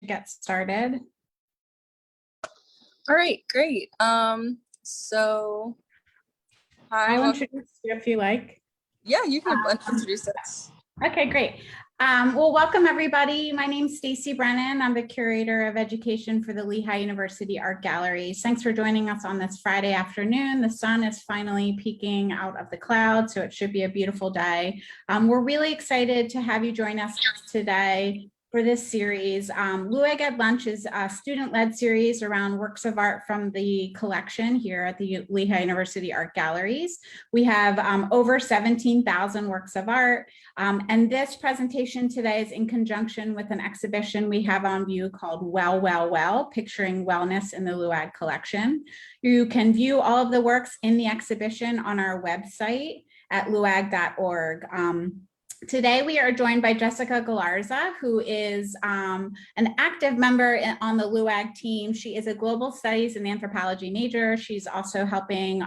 Get started. All right, great. So I'll introduce you if you like. Yeah, you can introduce us. Okay, great. Well, welcome everybody. My name's Stacy Brennan. I'm the curator of education for the Lehigh University Art Galleries. Thanks for joining us on this Friday afternoon. The sun is finally peeking out of the clouds, so it should be a beautiful day. We're really excited to have you join us today for this series. LUAG at Lunch is a student-led series around works of art from the collection here at the Lehigh University Art Galleries. We have over 17,000 works of art, and this presentation today is in conjunction with an exhibition we have on view called Well, Well, Well, Picturing Wellness in the LUAG Collection. You can view all of the works in the exhibition on our website at luag.org. Today, we are joined by Jessica Gallarza, who is an active member on the LUAG team. She is a global studies and anthropology major. She's also helping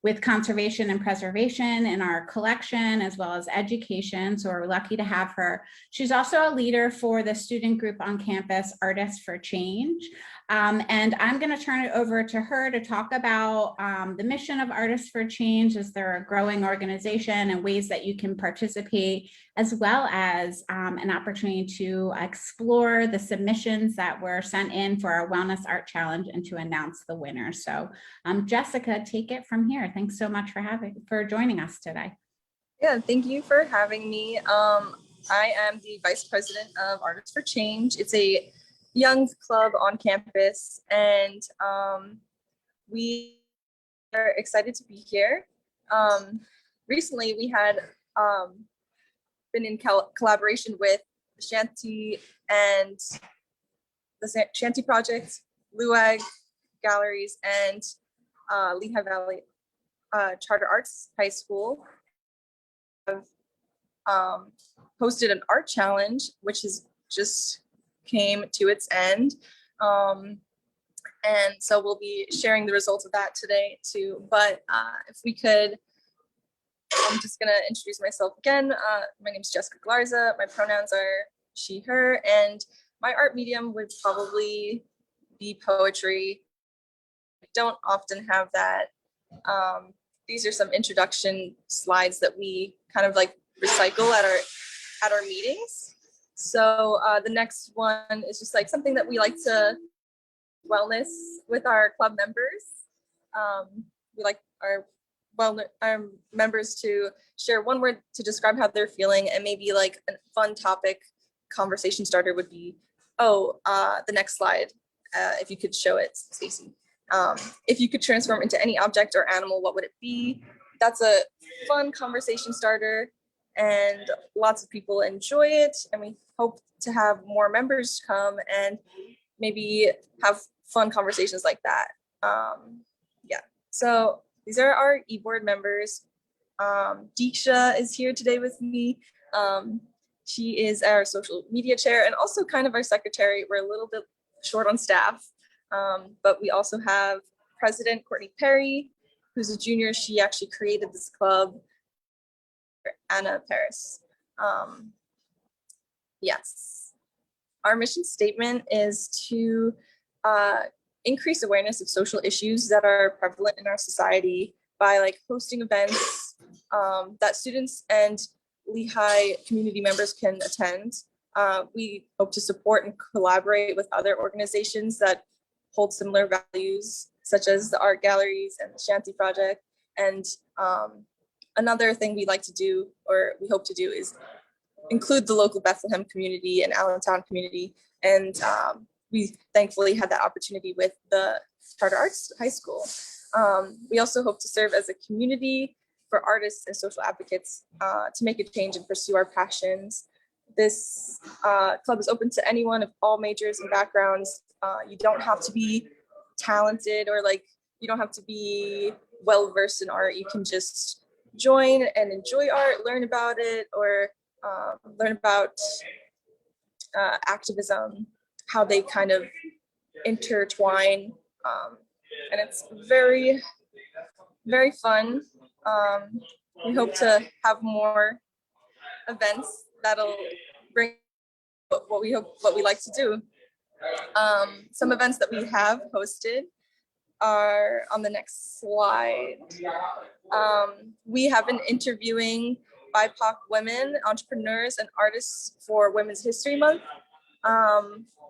with conservation and preservation in our collection, as well as education. So we're lucky to have her. She's also a leader for the student group on campus, Artists for Change. And I'm going to turn it over to her to talk about the mission of Artists for Change, as they're a growing organization, and ways that you can participate, as well as an opportunity to explore the submissions that were sent in for our Wellness Art Challenge and to announce the winner. So Jessica, take it from here. Thanks so much for joining us today. Yeah, thank you for having me. I am the Vice President of Artists for Change. It's a young club on campus, and we are excited to be here. Recently, we had been in collaboration with Shanthi and the Shanthi Project, LUAG Galleries, and Lehigh Valley Charter Arts High School. Have hosted an art challenge, which is just came to its end. And so we'll be sharing the results of that today too. But if we could, I'm just gonna introduce myself again. My name is Jessica Gallarza. My pronouns are she, her, and my art medium would probably be poetry. I don't often have that. These are some introduction slides that we kind of like recycle at our meetings. So the next one is just like something that we like to wellness with our club members. We like our members to share one word to describe how they're feeling, and maybe like a fun topic conversation starter would be, the next slide, if you could show it, Stacy. If you could transform into any object or animal, what would it be? That's a fun conversation starter, and lots of people enjoy it, and we hope to have more members come and maybe have fun conversations like that. Yeah, so these are our e-board members. Deeksha is here today with me. She is our social media chair and also kind of our secretary. We're a little bit short on staff, but we also have President Courtney Perry, who's a junior. She actually created this club, Anna Paris. Yes, our mission statement is to increase awareness of social issues that are prevalent in our society by like hosting events that students and Lehigh community members can attend. We hope to support and collaborate with other organizations that hold similar values, such as the art galleries and the Shanthi Project. And another thing we like to do, or we hope to do, is include the local Bethlehem community and Allentown community. And we thankfully had that opportunity with the Charter Arts High School. We also hope to serve as a community for artists and social advocates to make a change and pursue our passions. This club is open to anyone of all majors and backgrounds. You don't have to be talented, or like you don't have to be well versed in art. You can just join and enjoy art, learn about it, or learn about activism, how they kind of intertwine, and it's very, very fun. We hope to have more events that'll bring what we like to do. Some events that we have hosted are on the next slide. We have been interviewing BIPOC women, entrepreneurs, and artists for Women's History Month.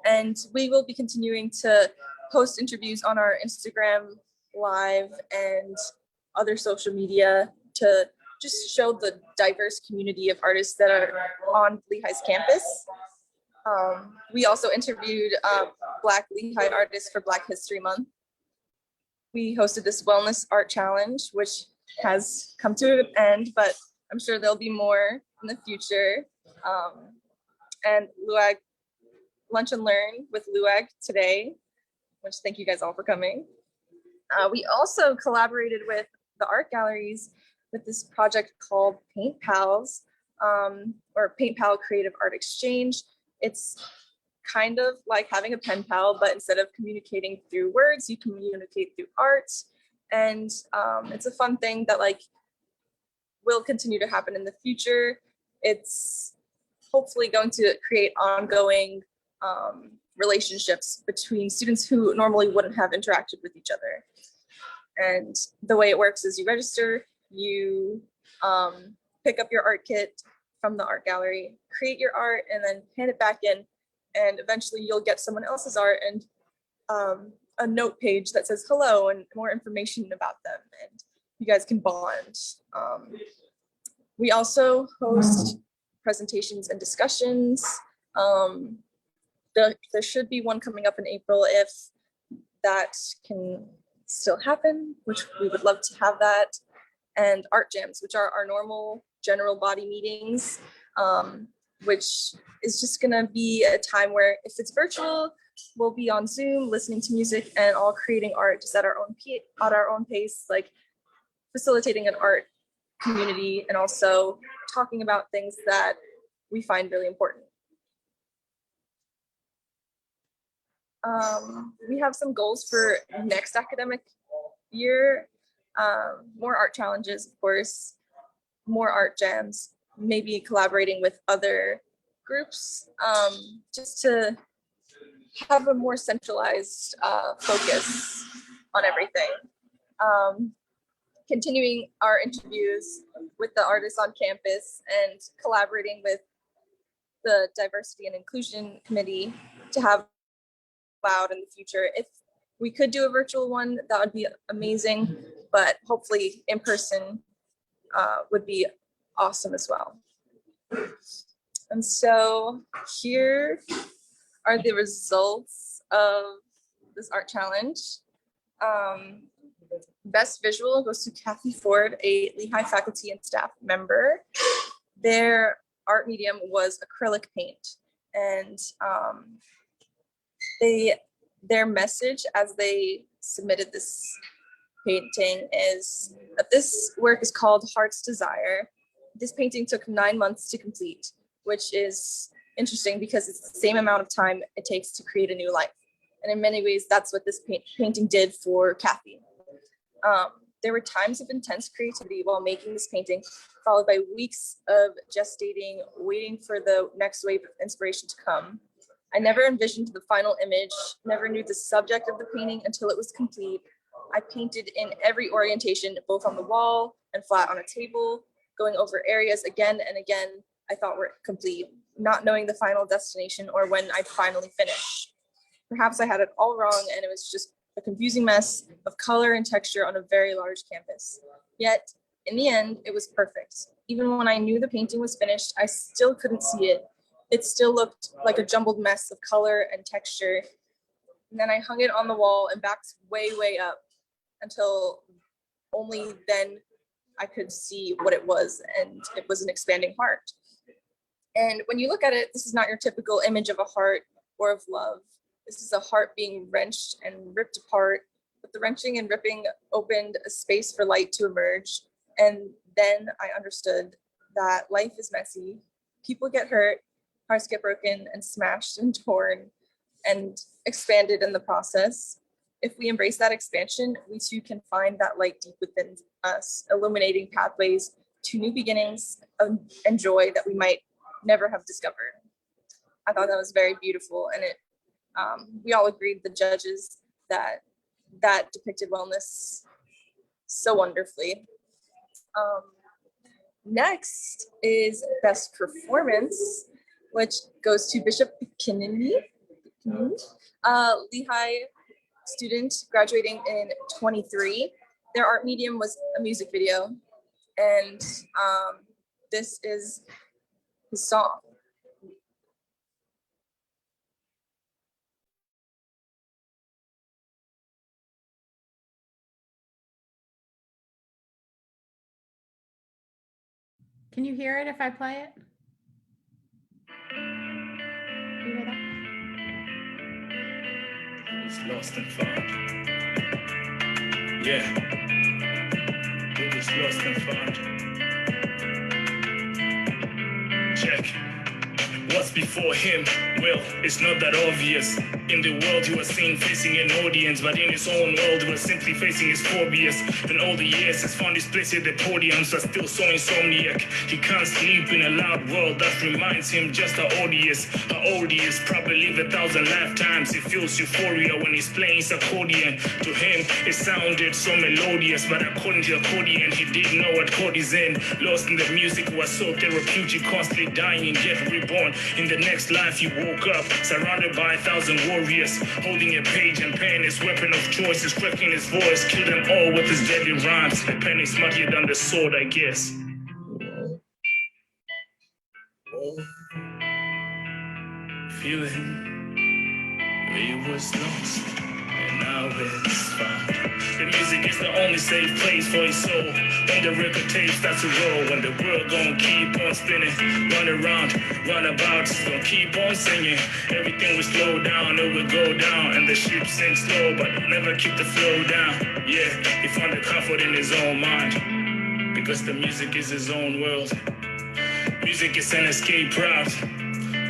And we will be continuing to post interviews on our Instagram Live and other social media to just show the diverse community of artists that are on Lehigh's campus. We also interviewed Black Lehigh artists for Black History Month. We hosted this wellness art challenge, which has come to an end, but I'm sure there'll be more in the future. And LUAG Lunch and Learn with LUAG today, which thank you guys all for coming. We also collaborated with the art galleries with this project called Paint Pals, or Paint Pal Creative Art Exchange. It's kind of like having a pen pal, but instead of communicating through words, you communicate through art. And it's a fun thing that like will continue to happen in the future. It's hopefully going to create ongoing relationships between students who normally wouldn't have interacted with each other. And the way it works is you register, you pick up your art kit from the art gallery, create your art, and then hand it back in. And eventually you'll get someone else's art and a note page that says hello and more information about them, and you guys can bond. We also host presentations and discussions. There should be one coming up in April if that can still happen, which we would love to have that. And art jams, which are our normal general body meetings, which is just gonna be a time where if it's virtual, we'll be on Zoom listening to music and all creating art just at our own pace, like facilitating an art community and also talking about things that we find really important. We have some goals for next academic year. More art challenges, of course, more art jams, maybe collaborating with other groups, just to have a more centralized focus on everything. Continuing our interviews with the artists on campus and collaborating with the Diversity and Inclusion Committee to have loud in the future. If we could do a virtual one, that would be amazing, but hopefully in person would be awesome as well. And so here are the results of this art challenge. Best visual goes to Kathy Ford, a Lehigh faculty and staff member. Their art medium was acrylic paint, and their message as they submitted this painting is that this work is called Heart's Desire. This painting took 9 months to complete, which is interesting because it's the same amount of time it takes to create a new life. And in many ways, that's what this painting did for Kathy. There were times of intense creativity while making this painting, followed by weeks of gestating, waiting for the next wave of inspiration to come. I never envisioned the final image, never knew the subject of the painting until it was complete. I painted in every orientation, both on the wall and flat on a table, going over areas again and again I thought were complete, not knowing the final destination or when I'd finally finish. Perhaps I had it all wrong and it was just a confusing mess of color and texture on a very large canvas. Yet, in the end, it was perfect. Even when I knew the painting was finished, I still couldn't see it. It still looked like a jumbled mess of color and texture. And then I hung it on the wall and backed way, way up until only then I could see what it was, and it was an expanding heart. And when you look at it, this is not your typical image of a heart or of love. This is a heart being wrenched and ripped apart, but the wrenching and ripping opened a space for light to emerge. And then I understood that life is messy. People get hurt, hearts get broken and smashed and torn and expanded in the process. If we embrace that expansion, we too can find that light deep within us, illuminating pathways to new beginnings and joy that we might never have discovered. I thought that was very beautiful, and it we all agreed, the judges, that depicted wellness so wonderfully. Next is Best Performance, which goes to Bishop Kinini, Lehigh student graduating in 23. Their art medium was a music video, and this is his song. Can you hear it if I play it? You hear that? It's lost and found. Yeah. It was lost and found. Check. What's before him? Well, it's not that obvious. In the world he was seen facing an audience, but in his own world he was simply facing his phobias. Then all the years has found his place at the podiums, but still so insomniac. He can't sleep in a loud world that reminds him just how odious, how old he is. Probably lived 1,000 lifetimes. He feels euphoria when he's playing his accordion. To him it sounded so melodious, but according to the accordion he didn't know what chord he's in. Lost in the music was so therapeutic, constantly dying yet reborn. In the next life he woke up, surrounded by 1,000 warriors, holding a page and pen, his weapon of choice, is cracking his voice, killed them all with his deadly rhymes. The pen is mightier than the sword, I guess. Feeling he was lost, and now it's found. The music is the only safe place for his soul. When the record tape starts to roll, when the world gon' keep on spinning, run around, run about, it's gon' keep on singing. Everything will slow down, it will go down, and the ship sinks slow, but never keep the flow down. Yeah, he found the comfort in his own mind, because the music is his own world. Music is an escape route.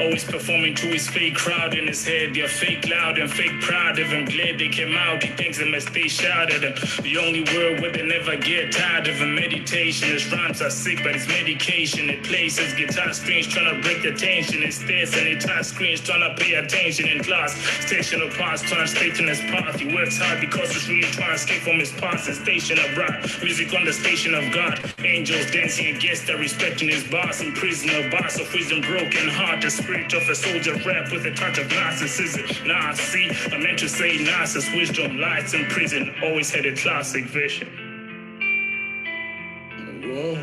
Always performing to his fake crowd in his head. They're fake loud and fake proud of him. Glad they came out. He thinks they must stay shouted. The only word where they never get tired of him. Meditation. His rhymes are sick, but it's medication. It plays his guitar strings trying to break the tension. It stares and it touch screens trying to pay attention in class. Station of past trying to straighten his path. He works hard because he's really trying to escape from his past. And station of rock. Music on the station of God. Angels dancing against the respecting his boss. In prison of boss of wisdom, broken heart. The spirit of a soldier rap with a touch of narcissism. Nah, see, I meant to say narcissist wisdom. Lights in prison, always had a classic vision. Whoa,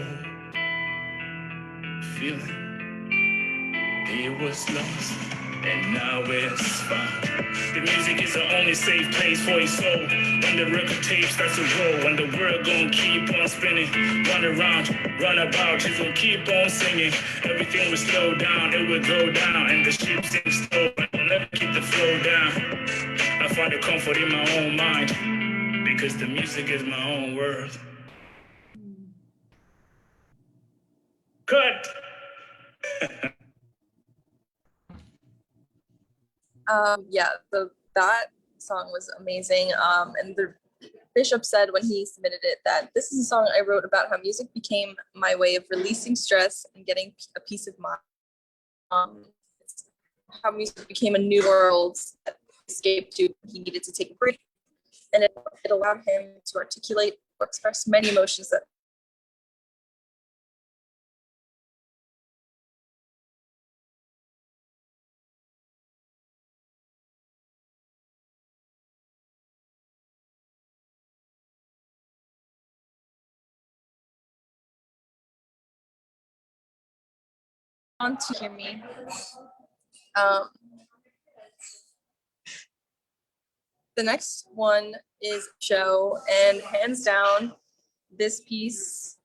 feeling he was lost, and now it's found. The music is the only safe place for his soul. When the record tape starts to roll, when the world gon' keep on spinning, run around, run about, he's gon' keep on singing. Everything will slow down, it will go down, and the ship sinks slow, but will never keep the flow down. I find the comfort in my own mind, because the music is my own world. Cut! Yeah, that song was amazing. And the bishop said when he submitted it that this is a song I wrote about how music became my way of releasing stress and getting a peace of mind. It's how music became a new world that he escaped to. He needed to take a break, and it allowed him to articulate or express many emotions that want to hear me. The next one is show, and hands down, this piece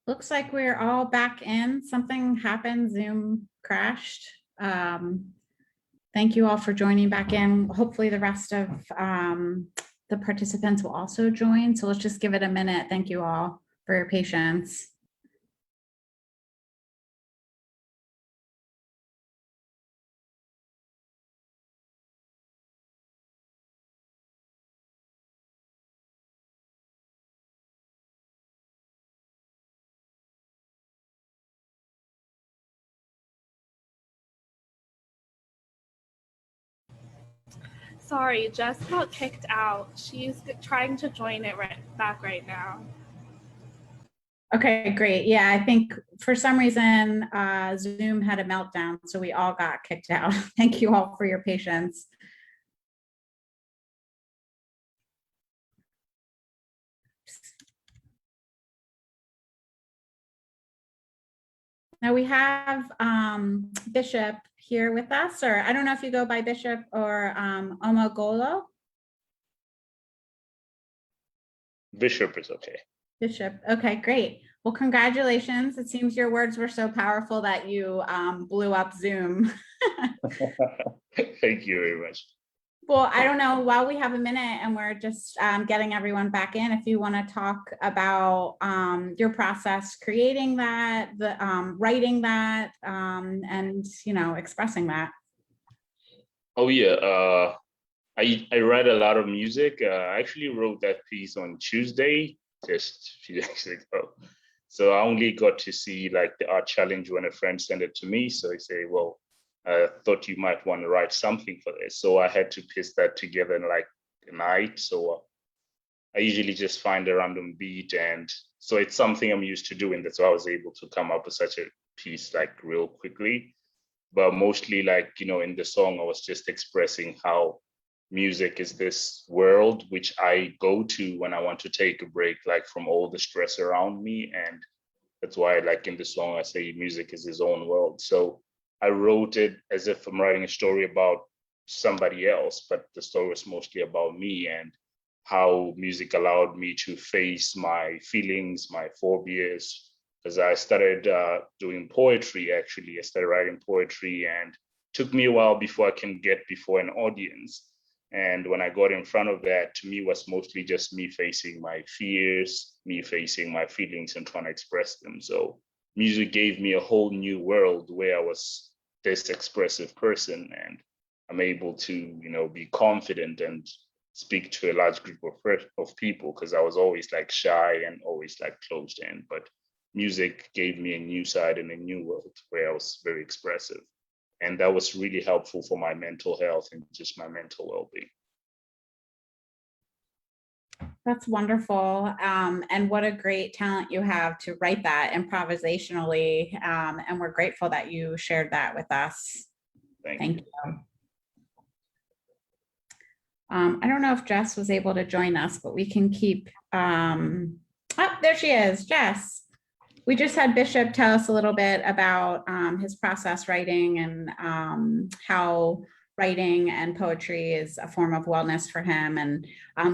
Looks like we're all back in. Something happened, Zoom crashed. Thank you all for joining back in. Hopefully the rest of the participants will also join. So let's just give it a minute. Thank you all for your patience. Sorry, Jess got kicked out. She's trying to join it back right now. Okay, great. Yeah, I think for some reason Zoom had a meltdown, so we all got kicked out. Thank you all for your patience. Now we have Bishop here with us, or I don't know if you go by Bishop or Omogolo. Bishop is okay. Bishop. Okay, great. Well, congratulations. It seems your words were so powerful that you blew up Zoom. Thank you very much. Well, I don't know, while we have a minute and we're just getting everyone back in, if you want to talk about your process creating that, the writing that, and, you know, expressing that. Oh yeah, I write a lot of music. I actually wrote that piece on Tuesday, just a few days ago. So I only got to see like the art challenge when a friend sent it to me. So I say, well, I thought you might want to write something for this. So I had to piece that together in like a night. So I usually just find a random beat. And so it's something I'm used to doing. That's why I was able to come up with such a piece like real quickly. But mostly like, you know, in the song, I was just expressing how music is this world which I go to when I want to take a break, like from all the stress around me. And that's why like in the song, I say music is his own world. So I wrote it as if I'm writing a story about somebody else, but the story was mostly about me and how music allowed me to face my feelings, my phobias. Because I started doing poetry, actually. I started writing poetry, and it took me a while before I can get before an audience. And when I got in front of that, to me was mostly just me facing my fears, me facing my feelings and trying to express them. So music gave me a whole new world where I was this expressive person, and I'm able to, you know, be confident and speak to a large group of people, because I was always like shy and always like closed in. But music gave me a new side and a new world where I was very expressive. And that was really helpful for my mental health and just my mental well-being. That's wonderful. And what a great talent you have to write that improvisationally. And we're grateful that you shared that with us. Thank you. I don't know if Jess was able to join us, but we can keep, oh, there she is, Jess. We just had Bishop tell us a little bit about his process writing and how writing and poetry is a form of wellness for him. And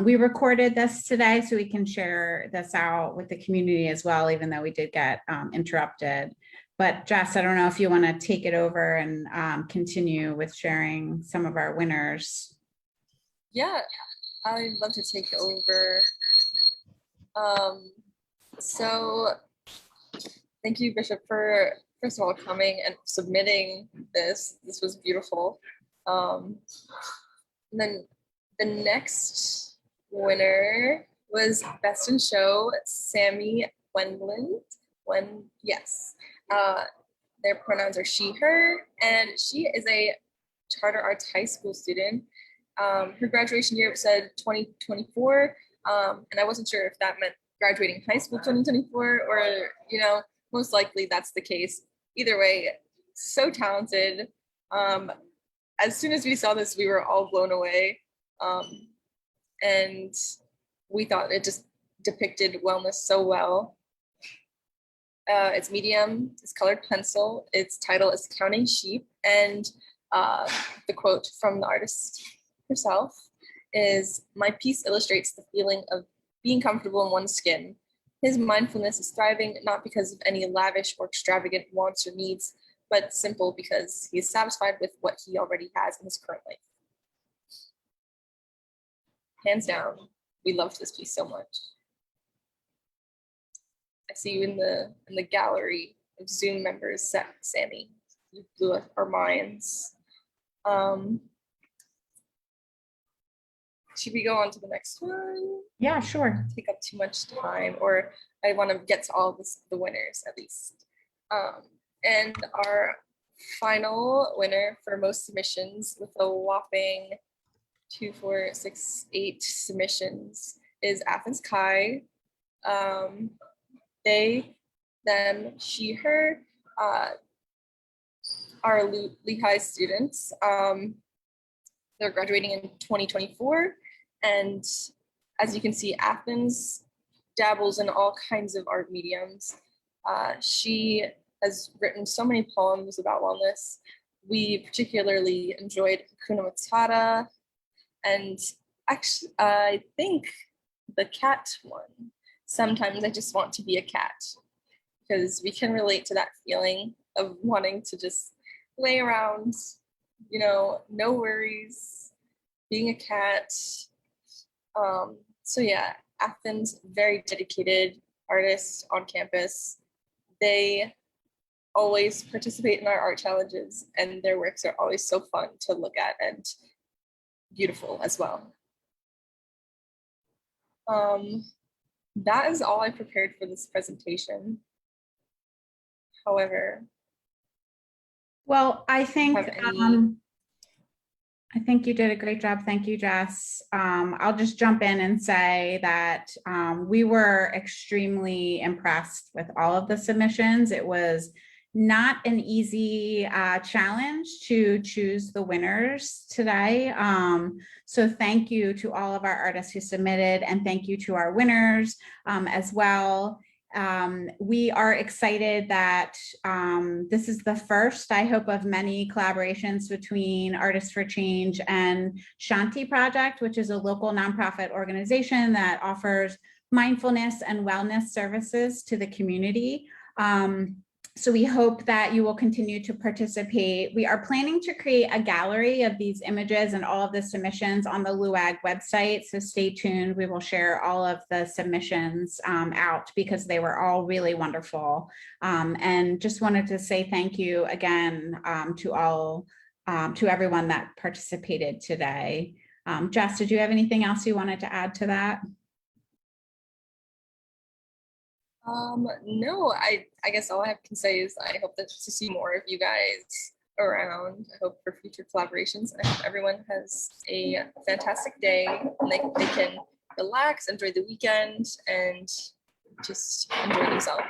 we recorded this today so we can share this out with the community as well, even though we did get interrupted. But Jess, I don't know if you want to take it over and continue with sharing some of our winners. Yeah, I'd love to take over. So thank you, Bishop, for first of all coming and submitting this. This was beautiful. And then the next winner was Best in Show, Sammy Wendland. Yes. Their pronouns are she, her, and she is a Charter Arts high school student. Her graduation year said 2024, and I wasn't sure if that meant graduating high school 2024 or, you know, most likely that's the case. Either way, so talented. As soon as we saw this, we were all blown away. And we thought it just depicted wellness so well. It's medium, it's colored pencil. Its title is Counting Sheep. And the quote from the artist herself is, "My piece illustrates the feeling of being comfortable in one's skin, His mindfulness is thriving not because of any lavish or extravagant wants or needs, but simple because he is satisfied with what he already has in his current life. Hands down, we loved this piece so much. I see you in the gallery of Zoom members, Sammy. You blew up our minds. Should we go on to the next one? Yeah, sure. Take up too much time, or I want to get to all the winners at least. And our final winner for most submissions with a whopping 2, 4, 6, 8 submissions is Athens Kai. They, them, she, her are Lehigh students. They're graduating in 2024. And as you can see, Athens dabbles in all kinds of art mediums. She has written so many poems about wellness. We particularly enjoyed Hakuna Matata, and actually, I think the cat one. Sometimes I just want to be a cat, because we can relate to that feeling of wanting to just lay around, you know, no worries, being a cat. So yeah, Athens, very dedicated artists on campus. They always participate in our art challenges, and their works are always so fun to look at and beautiful as well. That is all I prepared for this presentation. However, Well, I think have any- I think you did a great job. Thank you, Jess. I'll just jump in and say that we were extremely impressed with all of the submissions. It was not an easy challenge to choose the winners today. So thank you to all of our artists who submitted, and thank you to our winners as well. We are excited that this is the first, I hope, of many collaborations between Artists for Change and Shanthi Project, which is a local nonprofit organization that offers mindfulness and wellness services to the community. So we hope that you will continue to participate. We are planning to create a gallery of these images and all of the submissions on the LUAG website. So stay tuned. We will share all of the submissions out, because they were all really wonderful. And just wanted to say thank you again to everyone that participated today. Jess, did you have anything else you wanted to add to that? No, I guess all I can say is I hope to see more of you guys around. I hope for future collaborations. I hope everyone has a fantastic day, and they can relax, enjoy the weekend, and just enjoy themselves.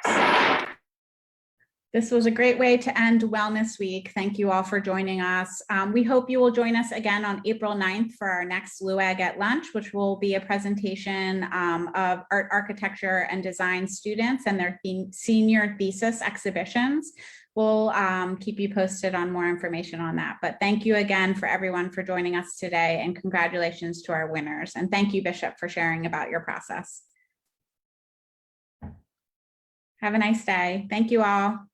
This was a great way to end Wellness Week. Thank you all for joining us. We hope you will join us again on April 9th for our next LUAG at Lunch, which will be a presentation of art, architecture, and design students and their senior thesis exhibitions. We'll keep you posted on more information on that. But thank you again for everyone for joining us today, and congratulations to our winners. And thank you, Bishop, for sharing about your process. Have a nice day. Thank you all.